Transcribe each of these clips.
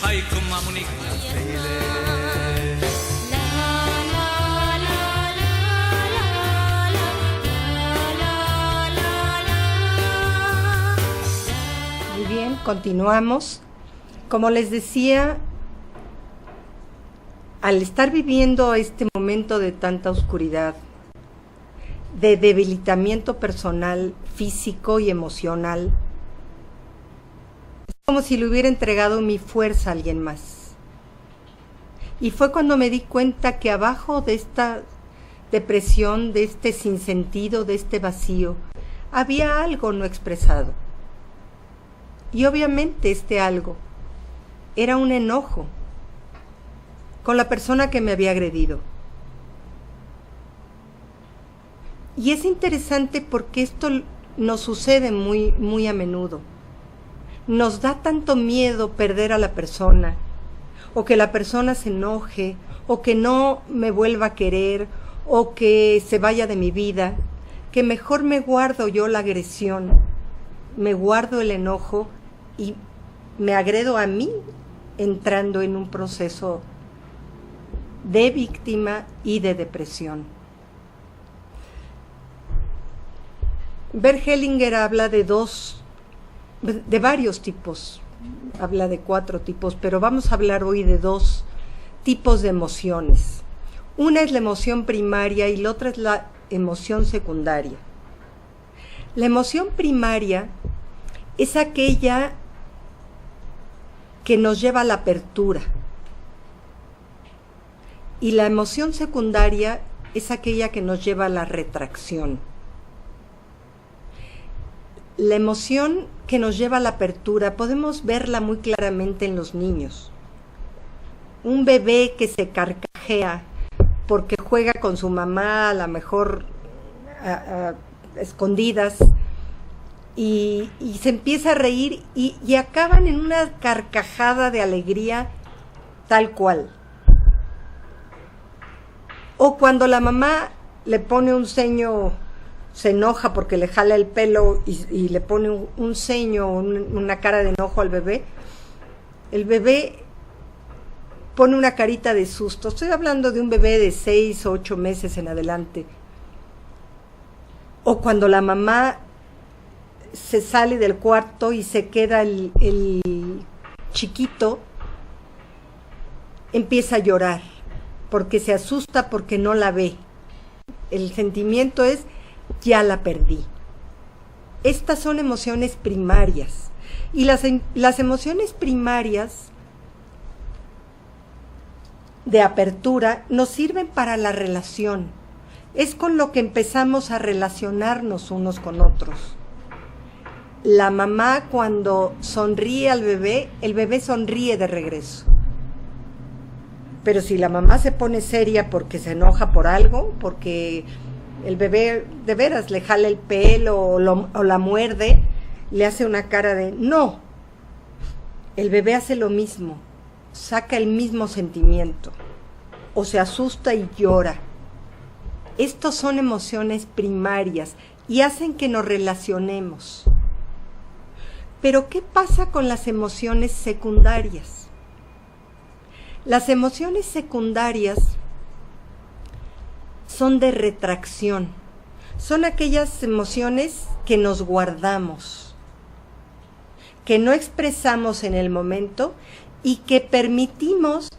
Muy bien, continuamos. Como les decía, al estar viviendo este momento de tanta oscuridad, de debilitamiento personal, físico y emocional, es como si le hubiera entregado mi fuerza a alguien más. Y fue cuando me di cuenta que abajo de esta depresión, de este sinsentido, de este vacío, había algo no expresado. Y obviamente este algo era un enojo con la persona que me había agredido. Y es interesante porque esto nos sucede muy a menudo. Nos da tanto miedo perder a la persona, o que la persona se enoje, o que no me vuelva a querer, o que se vaya de mi vida, que mejor me guardo yo la agresión, me guardo el enojo y me agredo a mí entrando en un proceso de víctima y de depresión. Bert Hellinger habla de varios tipos, habla de 4 tipos, pero vamos a hablar hoy de 2 tipos de emociones. Una es la emoción primaria y la otra es la emoción secundaria. La emoción primaria es aquella que nos lleva a la apertura, y la emoción secundaria es aquella que nos lleva a la retracción. La emoción que nos lleva a la apertura podemos verla muy claramente en los niños. Un bebé que se carcajea porque juega con su mamá, a lo mejor a escondidas, y se empieza a reír y acaban en una carcajada de alegría tal cual. O cuando la mamá le pone un ceño, se enoja porque le jala el pelo y le pone un ceño, una cara de enojo al bebé, el bebé pone una carita de susto. Estoy hablando de un bebé de 6 o 8 meses en adelante. O cuando la mamá se sale del cuarto y se queda el chiquito, empieza a llorar porque se asusta, porque no la ve. El sentimiento es: ya la perdí. Estas son emociones primarias. Y las emociones primarias de apertura nos sirven para la relación. Es con lo que empezamos a relacionarnos unos con otros. La mamá, cuando sonríe al bebé, el bebé sonríe de regreso. Pero si la mamá se pone seria porque se enoja por algo, porque el bebé de veras le jala el pelo o la muerde, le hace una cara de no. El bebé hace lo mismo, saca el mismo sentimiento, o se asusta y llora. Estos son emociones primarias y hacen que nos relacionemos. Pero ¿qué pasa con las emociones secundarias? Las emociones secundarias son de retracción. Son aquellas emociones que nos guardamos, que no expresamos en el momento y que permitimos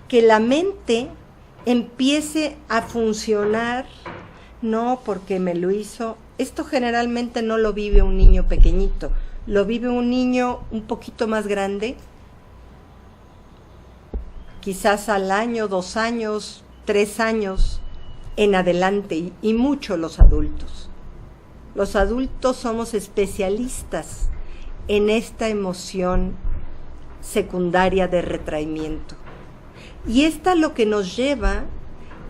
que la mente empiece a funcionar, no porque me lo hizo. Esto generalmente no lo vive un niño pequeñito, lo vive un niño un poquito más grande, quizás al año, 2 años, 3 años en adelante, y mucho los adultos. Los adultos somos especialistas en esta emoción secundaria de retraimiento. Y esta lo que nos lleva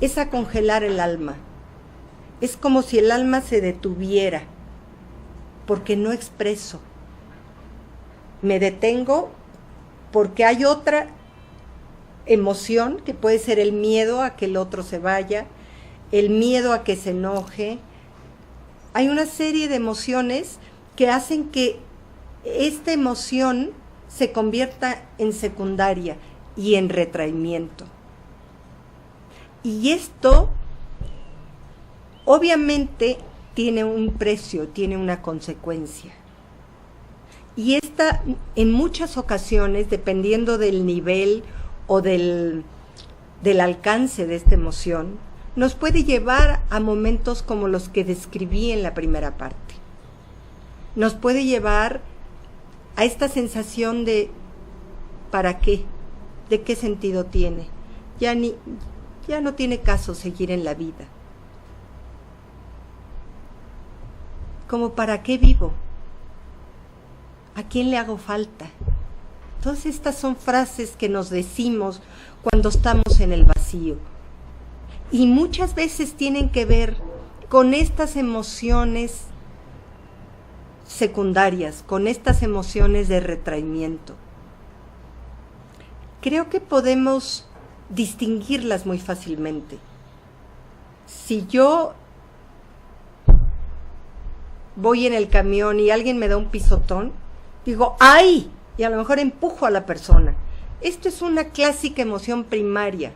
es a congelar el alma. Es como si el alma se detuviera, porque no expreso. Me detengo porque hay otra emoción que puede ser el miedo a que el otro se vaya, el miedo a que se enoje. Hay una serie de emociones que hacen que esta emoción se convierta en secundaria y en retraimiento. Y esto obviamente tiene un precio, tiene una consecuencia. Y esta, en muchas ocasiones, dependiendo del nivel o del alcance de esta emoción, nos puede llevar a momentos como los que describí en la primera parte. Nos puede llevar a esta sensación de ¿para qué? ¿De qué sentido tiene? Ya no tiene caso seguir en la vida. ¿Como para qué vivo? ¿A quién le hago falta? Todas estas son frases que nos decimos cuando estamos en el vacío. Y muchas veces tienen que ver con estas emociones secundarias, con estas emociones de retraimiento. Creo que podemos distinguirlas muy fácilmente. Si yo voy en el camión y alguien me da un pisotón, digo ¡ay! Y a lo mejor empujo a la persona. Esto es una clásica emoción primaria.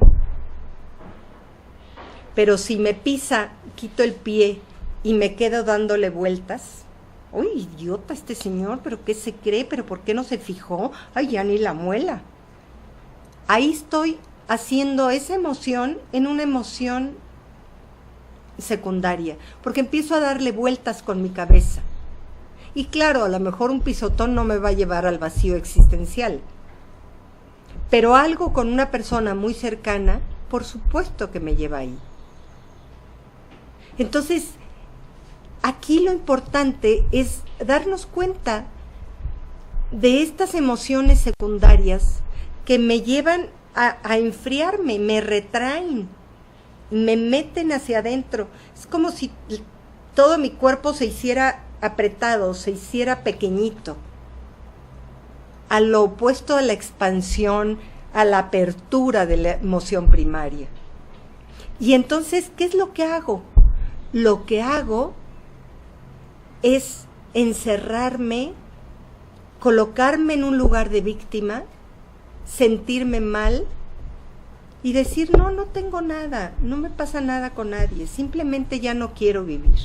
Pero si me pisa, quito el pie y me quedo dándole vueltas, ¡uy, idiota este señor! ¿Pero qué se cree? ¿Pero por qué no se fijó? ¡Ay, ya ni la muela! Ahí estoy haciendo esa emoción en una emoción secundaria, porque empiezo a darle vueltas con mi cabeza. Y claro, a lo mejor un pisotón no me va a llevar al vacío existencial, pero algo con una persona muy cercana, por supuesto que me lleva ahí. Entonces, aquí lo importante es darnos cuenta de estas emociones secundarias que me llevan a enfriarme, me retraen, me meten hacia adentro. Es como si todo mi cuerpo se hiciera apretado, se hiciera pequeñito, a lo opuesto a la expansión, a la apertura de la emoción primaria. Y entonces, ¿qué es lo que hago? Lo que hago es encerrarme, colocarme en un lugar de víctima, sentirme mal y decir, no tengo nada, no me pasa nada con nadie, simplemente ya no quiero vivir.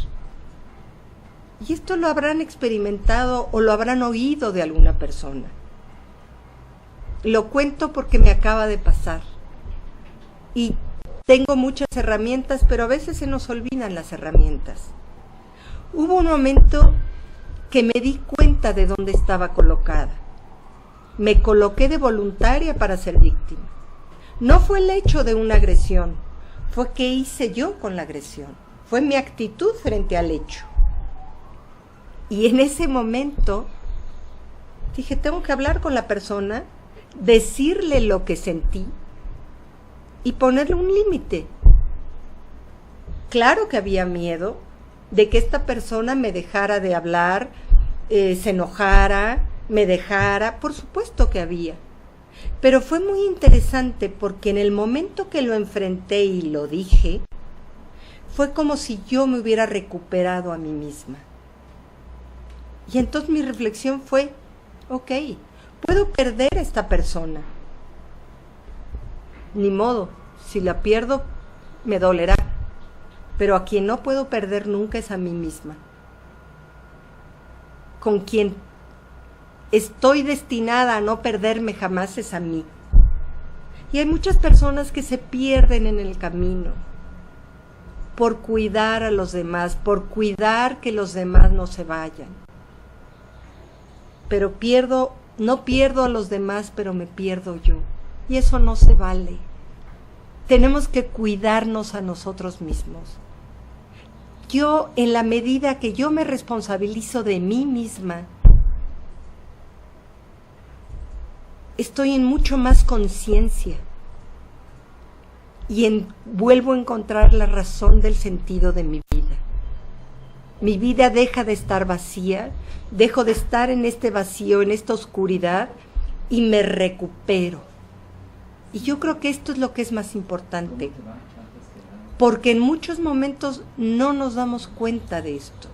Y esto lo habrán experimentado o lo habrán oído de alguna persona. Lo cuento porque me acaba de pasar. Y tengo muchas herramientas, pero a veces se nos olvidan las herramientas. Hubo un momento que me di cuenta de dónde estaba colocada. Me coloqué de voluntaria para ser víctima. No fue el hecho de una agresión, fue qué hice yo con la agresión, fue mi actitud frente al hecho. Y en ese momento dije, tengo que hablar con la persona, decirle lo que sentí y ponerle un límite. Claro que había miedo de que esta persona me dejara de hablar, se enojara, me dejara, por supuesto que había. Pero fue muy interesante porque en el momento que lo enfrenté y lo dije, fue como si yo me hubiera recuperado a mí misma. Y entonces mi reflexión fue, ok, puedo perder a esta persona. Ni modo, si la pierdo, me dolerá. Pero a quien no puedo perder nunca es a mí misma. Con quien estoy destinada a no perderme jamás es a mí. Y hay muchas personas que se pierden en el camino por cuidar a los demás, por cuidar que los demás no se vayan. Pero no pierdo a los demás, pero me pierdo yo. Y eso no se vale. Tenemos que cuidarnos a nosotros mismos. Yo, en la medida que yo me responsabilizo de mí misma, estoy en mucho más conciencia y vuelvo a encontrar la razón del sentido de mi vida. Mi vida deja de estar vacía, dejo de estar en este vacío, en esta oscuridad y me recupero. Y yo creo que esto es lo que es más importante, porque en muchos momentos no nos damos cuenta de esto.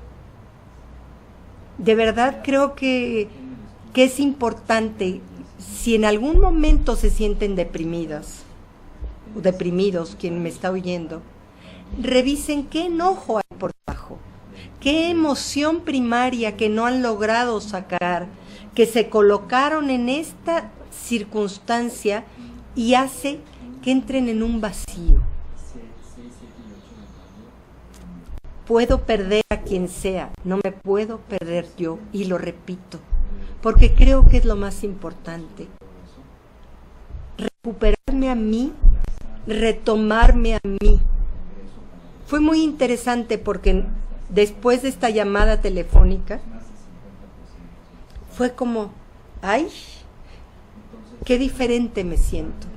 De verdad creo que es importante si en algún momento se sienten deprimidas o deprimidos, quien me está oyendo, revisen qué enojo hay por debajo, qué emoción primaria que no han logrado sacar, que se colocaron en esta circunstancia y hace que entren en un vacío. Puedo perder a quien sea, no me puedo perder yo, y lo repito, porque creo que es lo más importante. Recuperarme a mí, retomarme a mí. Fue muy interesante porque después de esta llamada telefónica, fue como, ¡ay! ¡Qué diferente me siento!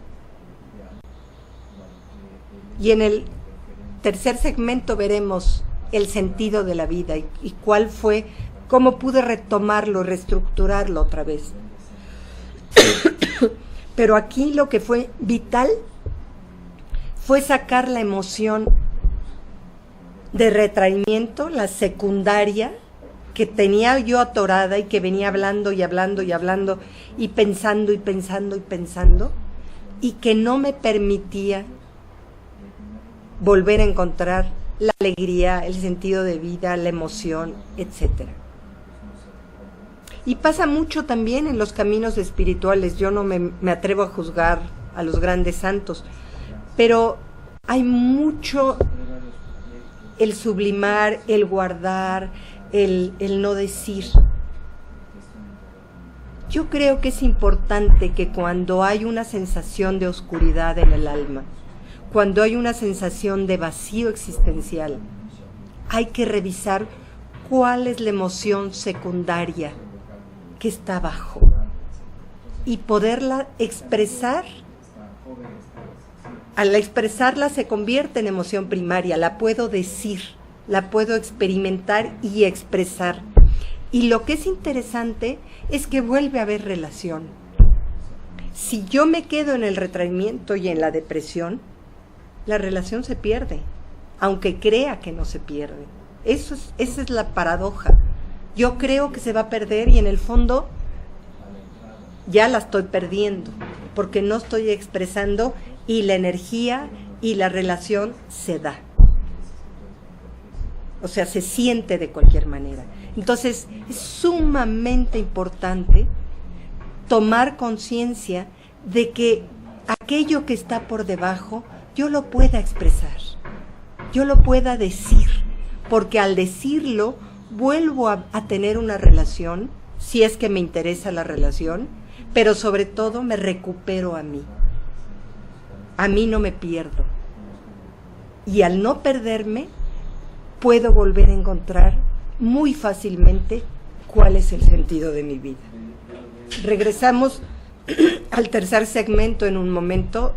Y en el tercer segmento veremos el sentido de la vida y cuál fue, cómo pude retomarlo, reestructurarlo otra vez. Pero aquí lo que fue vital fue sacar la emoción de retraimiento, la secundaria, que tenía yo atorada y que venía hablando y hablando y hablando y pensando y pensando y pensando, y que no me permitía volver a encontrar la alegría, el sentido de vida, la emoción, etc. Y pasa mucho también en los caminos espirituales. Yo no me atrevo a juzgar a los grandes santos, pero hay mucho el sublimar, el guardar, el no decir. Yo creo que es importante que cuando hay una sensación de oscuridad en el alma, cuando hay una sensación de vacío existencial, hay que revisar cuál es la emoción secundaria que está abajo y poderla expresar. Al expresarla se convierte en emoción primaria, la puedo decir, la puedo experimentar y expresar. Y lo que es interesante es que vuelve a haber relación. Si yo me quedo en el retraimiento y en la depresión, la relación se pierde, aunque crea que no se pierde. Esa es la paradoja. Yo creo que se va a perder y en el fondo ya la estoy perdiendo, porque no estoy expresando y la energía y la relación se da. O sea, se siente de cualquier manera. Entonces, es sumamente importante tomar conciencia de que aquello que está por debajo yo lo pueda expresar, yo lo pueda decir, porque al decirlo vuelvo a tener una relación, si es que me interesa la relación, pero sobre todo me recupero a mí no me pierdo, y al no perderme puedo volver a encontrar muy fácilmente cuál es el sentido de mi vida. Regresamos al tercer segmento en un momento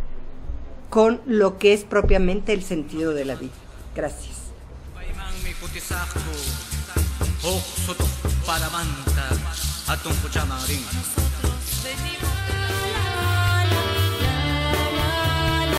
con lo que es propiamente el sentido de la vida. Gracias. Nosotros venimos